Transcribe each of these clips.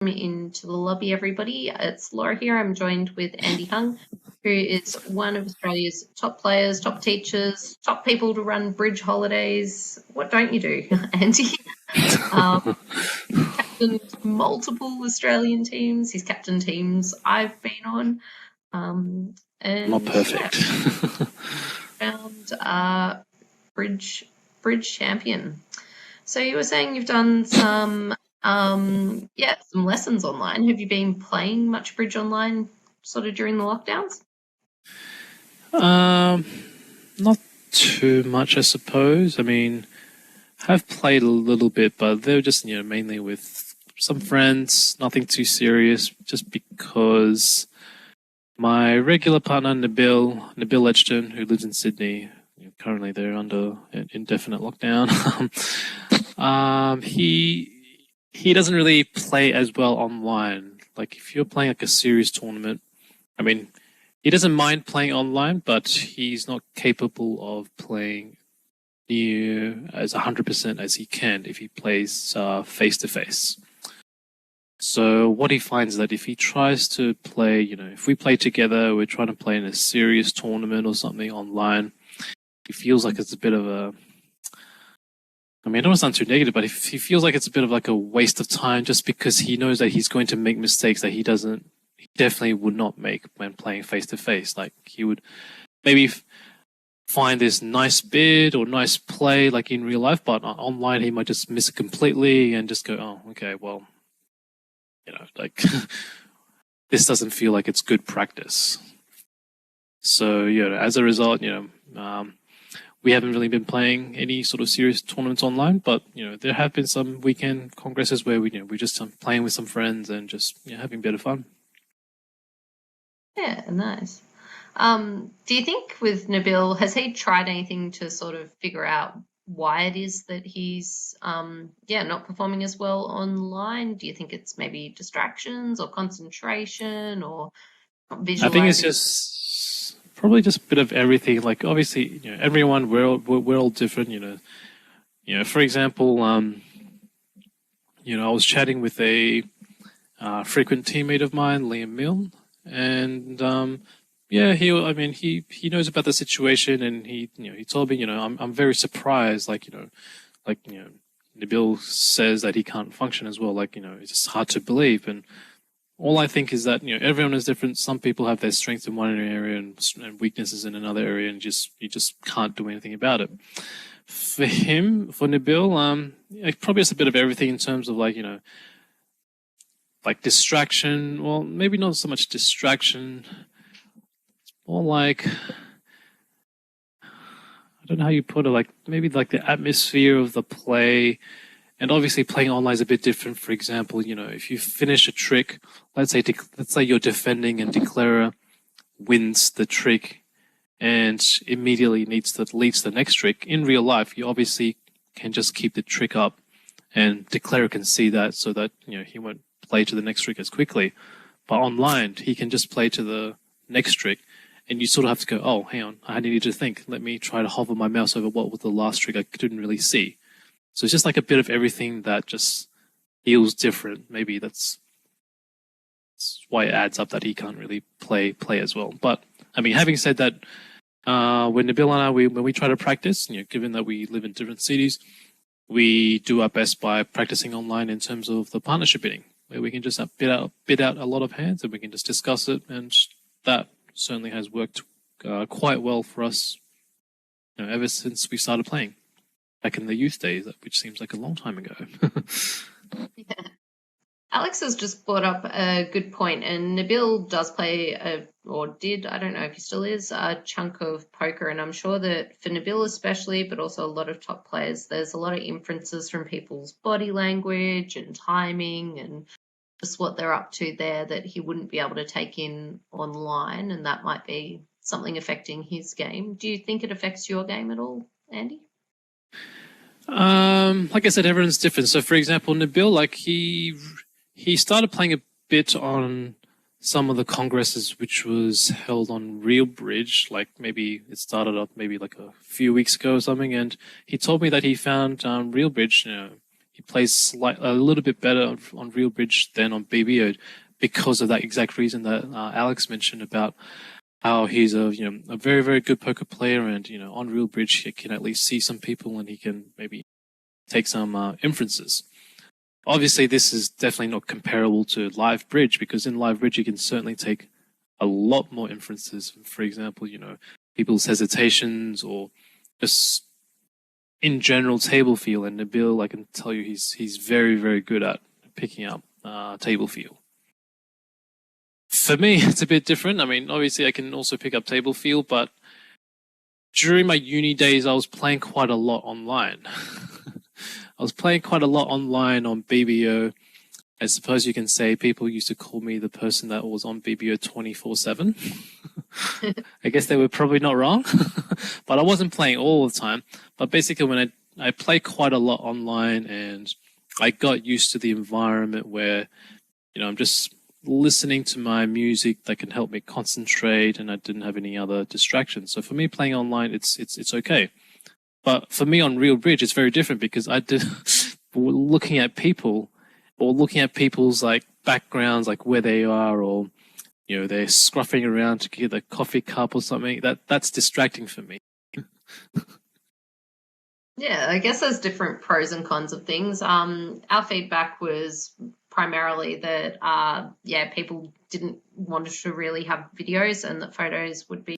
Into the lobby, everybody. It's Laura here. I'm joined with Andy Hung, who is one of Australia's top players, top teachers, top people to run bridge holidays. What don't you do, Andy? Captained multiple Australian teams. He's captained teams I've been on. And Not perfect. Found bridge champion. So you were saying you've done some lessons online. Have you been playing much bridge online sort of during the lockdowns? Not too much, I suppose. I mean, I've played a little bit, but they're just, mainly with some friends, nothing too serious, just because my regular partner, Nabil Edgerton, who lives in Sydney, currently they're under an indefinite lockdown. He doesn't really play as well online. Like if you're playing like a serious tournament, I mean, he doesn't mind playing online, but he's not capable of playing near as 100% as he can if he plays face to face. So what he finds is that if he tries to play, if we play together, we're trying to play in a serious tournament or something online, he feels like it's a bit of a, I don't want to sound too negative, but he feels like it's a bit of like a waste of time just because he knows that he's going to make mistakes that he definitely would not make when playing face to face. Like he would maybe find this nice bid or nice play like in real life, but online he might just miss it completely and just go, oh, okay, well, like this doesn't feel like it's good practice. So, as a result, we haven't really been playing any sort of serious tournaments online, but, there have been some weekend congresses where we're just playing with some friends and just having a bit of fun. Yeah, nice. Do you think with Nabil, has he tried anything to sort of figure out why it is that he's not performing as well online? Do you think it's maybe distractions or concentration or visualizing? I think it's just probably just a bit of everything. Like obviously, everyone we're all different. For example, I was chatting with a frequent teammate of mine, Liam Milne, and he knows about the situation, and he told me, I'm very surprised, Nabil says that he can't function as well, it's just hard to believe, and all I think is that everyone is different. Some people have their strengths in one area and weaknesses in another area, and you just can't do anything about it. For Nabil, probably it's a bit of everything in terms of like distraction. Well, maybe not so much distraction. It's more like, I don't know how you put it, like maybe like the atmosphere of the play. And obviously playing online is a bit different. For example, if you finish a trick, let's say you're defending and Declarer wins the trick and immediately leads to the next trick. In real life, you obviously can just keep the trick up and Declarer can see that so that, he won't play to the next trick as quickly. But online, he can just play to the next trick and you sort of have to go, oh, hang on, I need to think. Let me try to hover my mouse over what was the last trick I didn't really see. So it's just like a bit of everything that just feels different. Maybe that's why it adds up that he can't really play as well. But having said that, when Nabil and I, when we try to practice, given that we live in different cities, we do our best by practicing online in terms of the partnership bidding, where we can just bid out a lot of hands and we can just discuss it, and that certainly has worked quite well for us, ever since we started playing. Back in the youth days, which seems like a long time ago. Yeah. Alex has just brought up a good point, and Nabil does play or did, I don't know if he still is, a chunk of poker, and I'm sure that for Nabil especially, but also a lot of top players, there's a lot of inferences from people's body language and timing and just what they're up to there that he wouldn't be able to take in online, and that might be something affecting his game. Do you think it affects your game at all, Andy? Like I said, everyone's different. So, for example, Nabil, like he started playing a bit on some of the congresses which was held on Real Bridge. Like maybe it started up maybe like a few weeks ago or something, and he told me that he found Real Bridge. he plays a little bit better on Real Bridge than on BBO because of that exact reason that Alex mentioned about how he's a very, very good poker player, and on Real Bridge he can at least see some people and he can maybe take some inferences. Obviously, this is definitely not comparable to Live Bridge, because in Live Bridge you can certainly take a lot more inferences. For example, people's hesitations or just in general table feel. And Nabil, I can tell you, he's very, very good at picking up table feel. For me, it's a bit different. I mean, obviously, I can also pick up table feel, but during my uni days, I was playing quite a lot online. I was playing quite a lot online on BBO. I suppose you can say people used to call me the person that was on BBO 24/7. I guess they were probably not wrong, but I wasn't playing all the time. But basically, when I play quite a lot online, and I got used to the environment where, I'm just listening to my music that can help me concentrate, and I didn't have any other distractions. So for me, playing online, it's okay. But for me on Real Bridge, it's very different, because I did looking at people, or looking at people's like backgrounds, like where they are, or they're scruffing around to get a coffee cup or something. That's distracting for me. Yeah, I guess there's different pros and cons of things. Our feedback was primarily that, people didn't want to really have videos, and that photos would be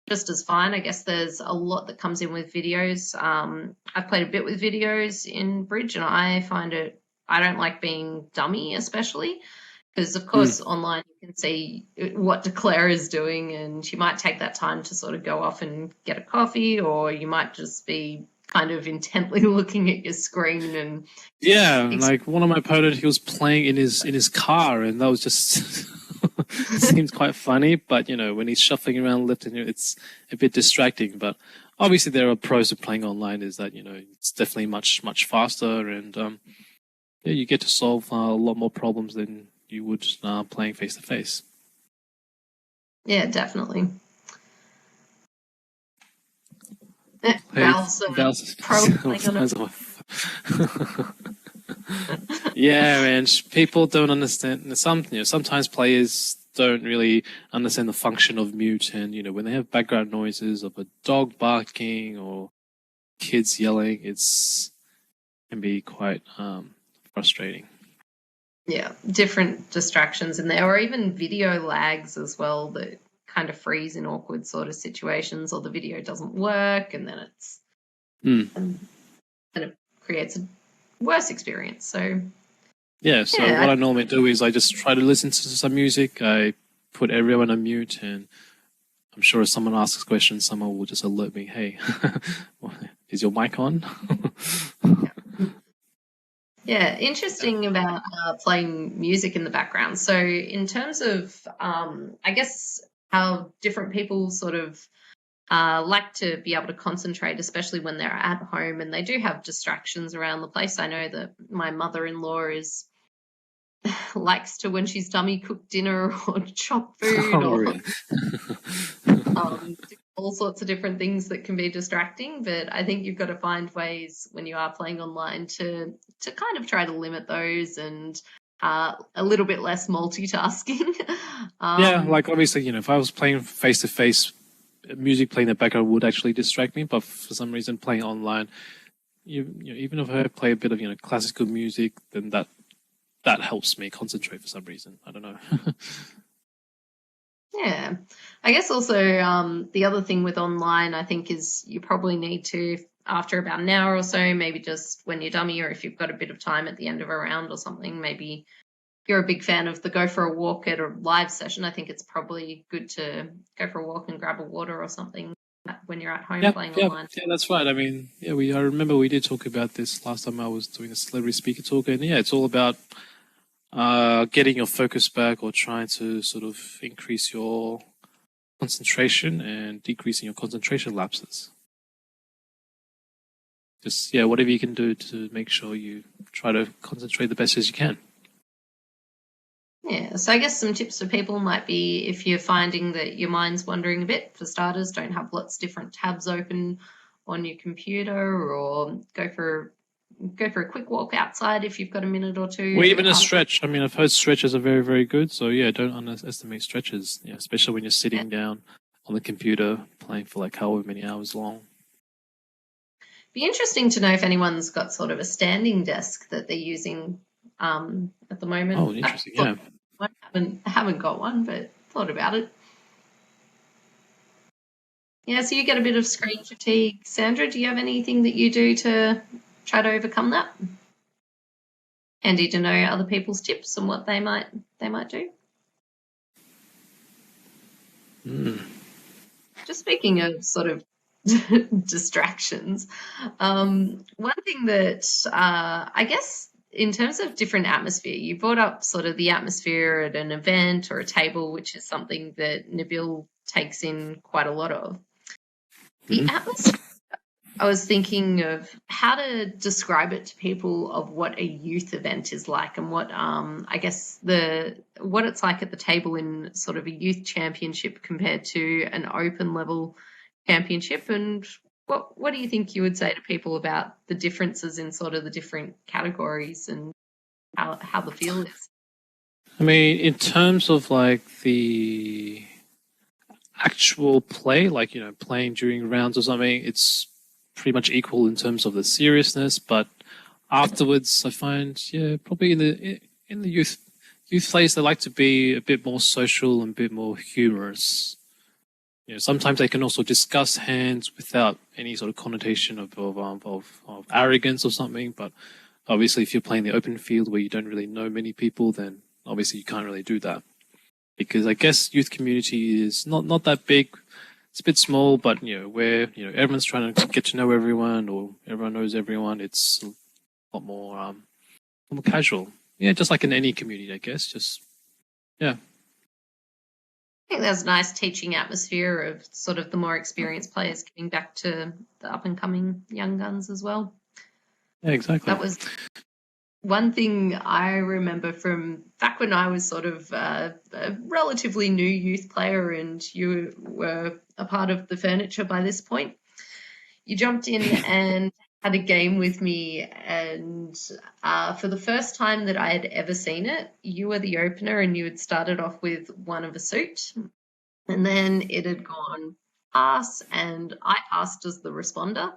just as fine. I guess there's a lot that comes in with videos. I've played a bit with videos in Bridge, and I don't like being dummy, especially because, of course, online you can see what Declare is doing, and you might take that time to sort of go off and get a coffee, or you might just be kind of intently looking at your screen. And like one of my opponents, he was playing in his car, and that was just seems quite funny. But when he's shuffling around lifting it, it's a bit distracting. But obviously there are pros of playing online, is that it's definitely much faster, and you get to solve a lot more problems than you would playing face to face. Yeah, definitely. Yeah, man. People don't understand. Sometimes players don't really understand the function of mute, and when they have background noises of a dog barking or kids yelling, can be quite frustrating. Yeah, different distractions in there, or even video lags as well, that kind of freeze in awkward sort of situations, or the video doesn't work, and then and it creates a worse experience. So what I normally do is I just try to listen to some music. I put everyone on mute, and I'm sure if someone asks a question, someone will just alert me, hey, is your mic on? Yeah, interesting about playing music in the background. So in terms of, I guess, how different people sort of like to be able to concentrate, especially when they're at home and they do have distractions around the place. I know that my mother-in-law likes to, when she's dummy, cook dinner or chop food, or all sorts of different things that can be distracting. But I think you've got to find ways when you are playing online to kind of try to limit those, and a little bit less multitasking. Like obviously, if I was playing face to face, music playing in the background would actually distract me. But for some reason, playing online, even if I play a bit of classical music, then that helps me concentrate for some reason. I don't know. Yeah, I guess also the other thing with online, I think, is you probably need to, after about an hour or so, maybe just when you're dummy, or if you've got a bit of time at the end of a round or something, maybe you're a big fan of the go for a walk at a live session. I think it's probably good to go for a walk and grab a water or something when you're at home playing online. Yeah, that's right. I mean, I remember we did talk about this last time I was doing a celebrity speaker talk, and it's all about getting your focus back, or trying to sort of increase your concentration and decreasing your concentration lapses. Just whatever you can do to make sure you try to concentrate the best as you can. Yeah, so I guess some tips for people might be, if you're finding that your mind's wandering a bit, for starters, don't have lots of different tabs open on your computer, or go for go for a quick walk outside if you've got a minute or two. Or even a stretch. I mean, I've heard stretches are very, very good. So yeah, don't underestimate stretches. Yeah, especially when you're sitting down on the computer playing for like however many hours long. Be interesting to know if anyone's got sort of a standing desk that they're using at the moment. Oh, interesting. Yeah. I haven't got one, but thought about it. Yeah, so you get a bit of screen fatigue. Sandra, do you have anything that you do to try to overcome that? Handy to know other people's tips and what they might do. Just speaking of sort of distractions, one thing that I guess in terms of different atmosphere, you brought up sort of the atmosphere at an event or a table, which is something that Nabil takes in quite a lot of. The atmosphere, I was thinking of how to describe it to people of what a youth event is like and what I guess what it's like at the table in sort of a youth championship compared to an open level championship. And what do you think you would say to people about the differences in sort of the different categories and how the feel is? I mean, in terms of like the actual play, like, playing during rounds or something, it's pretty much equal in terms of the seriousness. But afterwards, I find, probably in the youth plays, they like to be a bit more social and a bit more humorous. Sometimes they can also discuss hands without any sort of connotation of arrogance or something. But obviously, if you're playing the open field where you don't really know many people, then obviously you can't really do that. Because I guess youth community is not that big. It's a bit small, but where everyone's trying to get to know everyone or everyone knows everyone. It's a lot more casual. Yeah, just like in any community, I guess. Just yeah. I think there's a nice teaching atmosphere of sort of the more experienced players getting back to the up and coming young guns as well. Yeah, exactly. That was one thing I remember from back when I was sort of a relatively new youth player and you were a part of the furniture by this point. You jumped in and had a game with me, and for the first time that I had ever seen it, you were the opener and you had started off with one of a suit, and then it had gone pass, and I passed as the responder.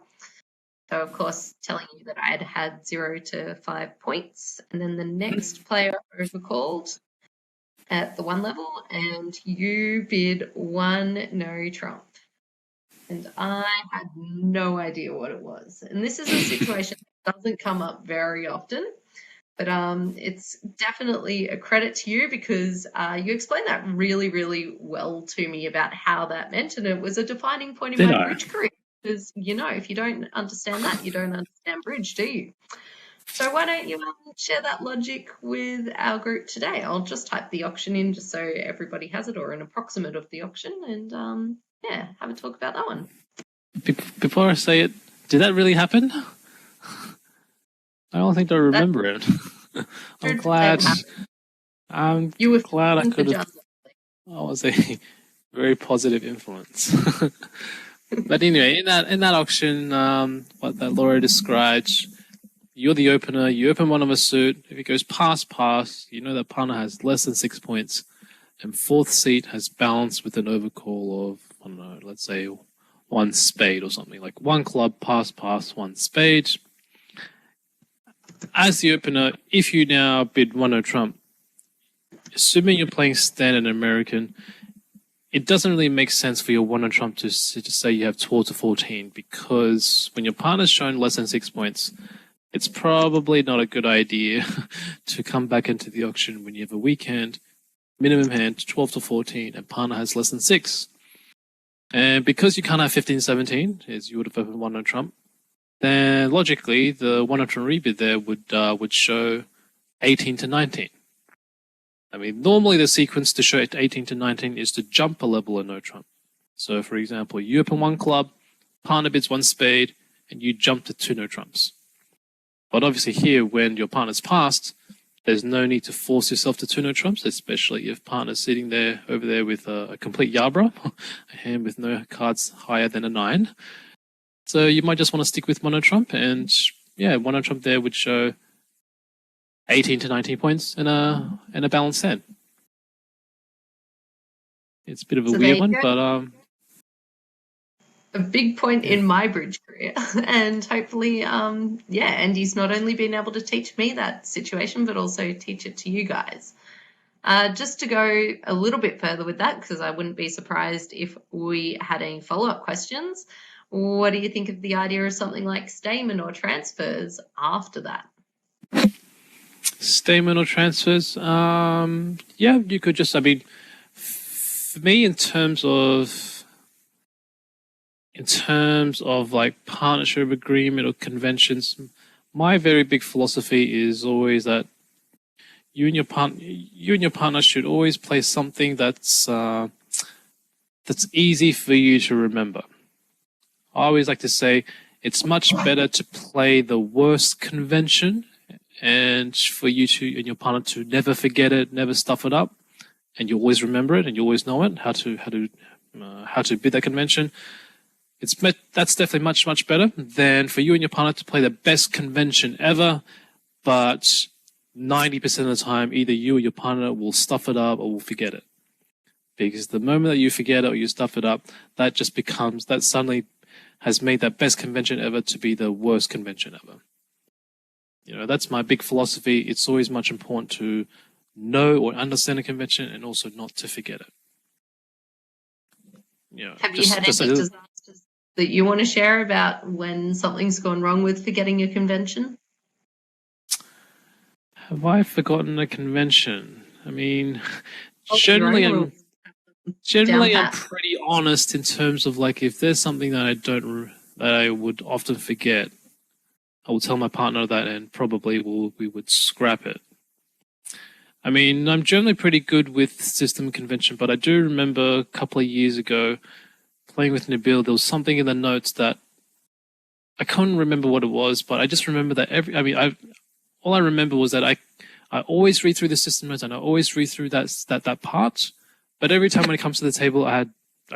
So, of course, telling you that I had had 0 to 5 points. And then the next player overcalled at the 1 level, and you bid 1 no trump. And I had no idea what it was. And this is a situation that doesn't come up very often. But it's definitely a credit to you because you explained that really, really well to me about how that meant. And it was a defining point in my bridge career. Because, if you don't understand that, you don't understand bridge, do you? So why don't you share that logic with our group today? I'll just type the auction in just so everybody has it, or an approximate of the auction, and have a talk about that one. Before I say it, did that really happen? I don't think I remember it. I'm glad. You were glad I could have. I was a very positive influence. But anyway, in that auction, what that Laura described, you're the opener. You open one of a suit. If it goes pass, you know that partner has less than 6 points, and fourth seat has balanced with an overcall of, I don't know, let's say 1 spade or something, like 1 club, pass, 1 spade. As the opener, if you now bid 1 no trump, assuming you're playing standard American, it doesn't really make sense for your 1 no trump to say you have 12 to 14, because when your partner's shown less than 6 points, it's probably not a good idea to come back into the auction when you have a weak hand, minimum hand, 12 to 14, and partner has less than 6. And because you can't have 15, 17, as you would have opened 1 no trump, then logically the 1 no trump rebid there would show 18 to 19. I mean, normally the sequence to show 18 to 19 is to jump a level of no trump. So, for example, you open 1 club, partner bids 1 spade, and you jump to 2 no trumps. But obviously here, when your partner's passed, there's no need to force yourself to 2 no trumps, especially if partner's sitting there over there with a complete Yabra, a hand with no cards higher than a 9. So you might just want to stick with 1 no trump and yeah, one on trump there would show 18 to 19 points in a balanced hand. It's a bit of a So there weird you one, go. but A big point yeah. in my bridge career. And hopefully, Andy's not only been able to teach me that situation, but also teach it to you guys. Just to go a little bit further with that, because I wouldn't be surprised if we had any follow-up questions. What do you think of the idea of something like stamen or transfers after that? Statement or transfers? Yeah, you could just. I mean, for me, in terms of like partnership agreement or conventions, my very big philosophy is always that you and your partner should always play something that's easy for you to remember. I always like to say it's much better to play the worst convention and for you to and your partner to never forget it, never stuff it up, and you always remember it and you always know it how to bid that convention. That's definitely much better than for you and your partner to play the best convention ever, but 90% of the time either you or your partner will stuff it up or will forget it. Because the moment that you forget it or you stuff it up, that suddenly has made that best convention ever to be the worst convention ever. That's my big philosophy. It's always much important to know or understand a convention and also not to forget it. Have you had any disasters that you want to share about when something's gone wrong with forgetting a convention? Have I forgotten a convention? I mean, generally I'm pretty honest in terms of like if there's something that I would often forget, I will tell my partner that and probably we would scrap it. I mean, I'm generally pretty good with system convention, but I do remember a couple of years ago playing with Nabil, there was something in the notes that I couldn't remember what it was, but I just remember that all I remember was that I always read through the system notes and I always read through that part, but every time when it comes to the table, I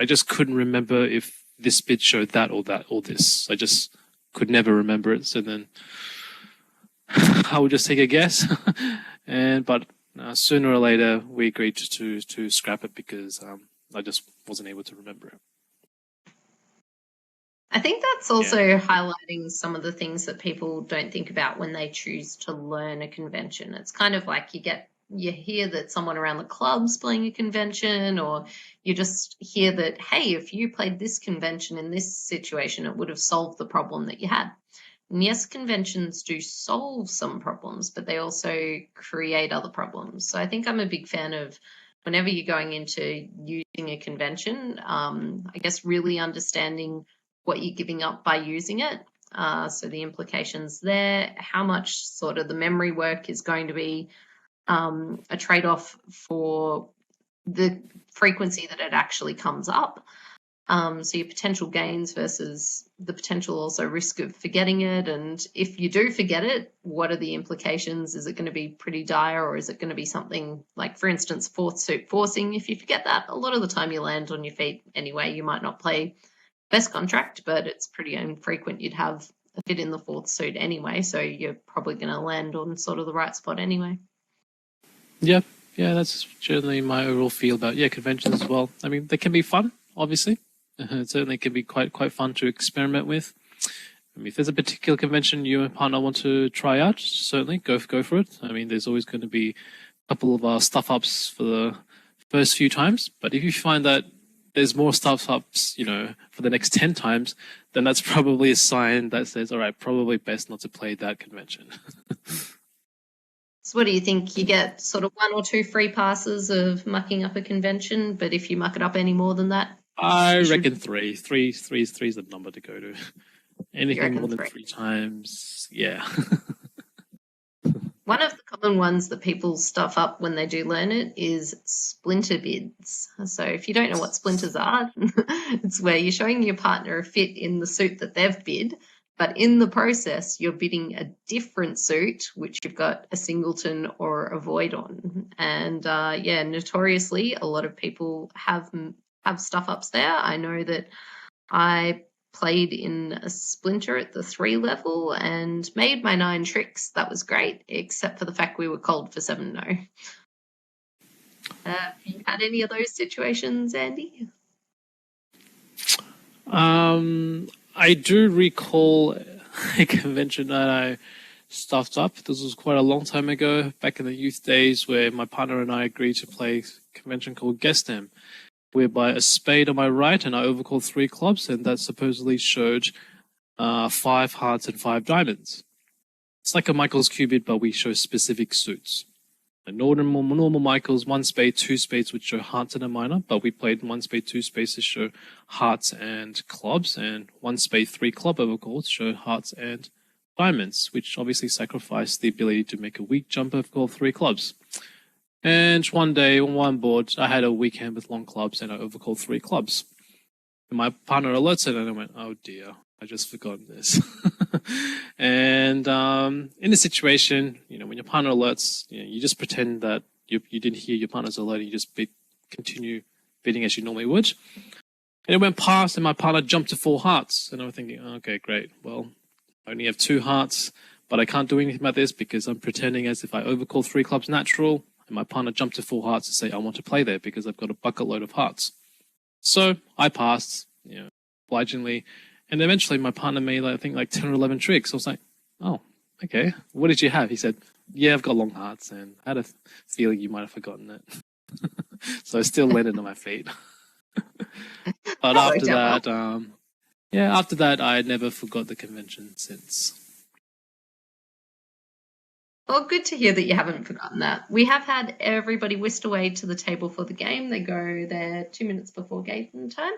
just couldn't remember if this bit showed that or this. I just could never remember it. So then I would just take a guess, but sooner or later we agreed to scrap it because I just wasn't able to remember it. I think that's also highlighting some of the things that people don't think about when they choose to learn a convention. It's kind of like you hear that someone around the club's playing a convention, or you just hear that, hey, if you played this convention in this situation, it would have solved the problem that you had. And yes, conventions do solve some problems, but they also create other problems. So I think I'm a big fan of whenever you're going into using a convention, I guess really understanding what you're giving up by using it. So the implications there, how much sort of the memory work is going to be a trade-off for the frequency that it actually comes up. So your potential gains versus the potential also risk of forgetting it. And if you do forget it, what are the implications? Is it going to be pretty dire, or is it going to be something like, for instance, fourth suit forcing? If you forget that, a lot of the time you land on your feet anyway. You might not play best contract, but it's pretty infrequent you'd have a fit in the fourth suit anyway. So you're probably going to land on sort of the right spot anyway. Yeah, that's generally my overall feel about conventions as well. I mean, they can be fun, obviously. It certainly can be quite fun to experiment with. I mean, if there's a particular convention you and partner want to try out, certainly go for it. I mean, there's always going to be a couple of stuff ups for the first few times, but if you find that there's more stuff ups, for the next 10 times, then that's probably a sign that says, all right, probably best not to play that convention. So what do you think? You get sort of 1 or 2 free passes of mucking up a convention, but if you muck it up any more than that? I reckon 3. 3 is the number to go to. Anything more than 3 times, yeah. One of the common ones that people stuff up when they do learn it is splinter bids. So if you don't know what splinters are, it's where you're showing your partner a fit in the suit that they've bid, but in the process, you're bidding a different suit, which you've got a singleton or a void on. And notoriously, a lot of people have stuff ups there. I know that I played in a Splinter at the 3 level and made my 9 tricks. That was great, except for the fact we were cold for 7-0. Have you had any of those situations, Andy? I do recall a convention that I stuffed up. This was quite a long time ago, back in the youth days, where my partner and I agreed to play a convention called Guess Them, whereby a spade on my right and I overcalled 3 clubs, and that supposedly showed 5 hearts and 5 diamonds. It's like a Michael's Cubit, but we show specific suits. A normal Michael's, 1 spade, 2 spades would show hearts and a minor, but we played 1 spade, 2 spades to show hearts and clubs, and 1 spade, 3 club overcall to show hearts and diamonds, which obviously sacrificed the ability to make a weak jump overcall 3 clubs. And one day on one board, I had a weak hand with long clubs, and I overcalled 3 clubs. And my partner alerts it, and I went, "Oh dear, I just forgotten this." And in the situation, when your partner alerts, you just pretend that you didn't hear your partner's alert, and you just continue bidding as you normally would. And it went past, and my partner jumped to 4 hearts, and I'm thinking, okay, great. Well, I only have 2 hearts, but I can't do anything about this because I'm pretending as if I overcall 3 clubs natural, and my partner jumped to 4 hearts to say I want to play there because I've got a bucket load of hearts. So I passed, obligingly. And eventually my partner made, I think, like 10 or 11 tricks. I was like, oh, okay. What did you have? He said, yeah, I've got long hearts. And I had a feeling you might have forgotten it. So I still landed on my feet. But after that, after that, I never forgot the convention since. Well, good to hear that you haven't forgotten that. We have had everybody whisked away to the table for the game. They go there 2 minutes before game time.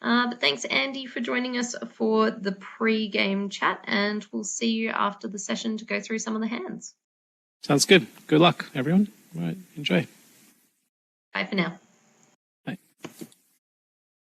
But thanks, Andy, for joining us for the pre-game chat, and we'll see you after the session to go through some of the hands. Sounds good. Good luck, everyone. All right, enjoy. Bye for now.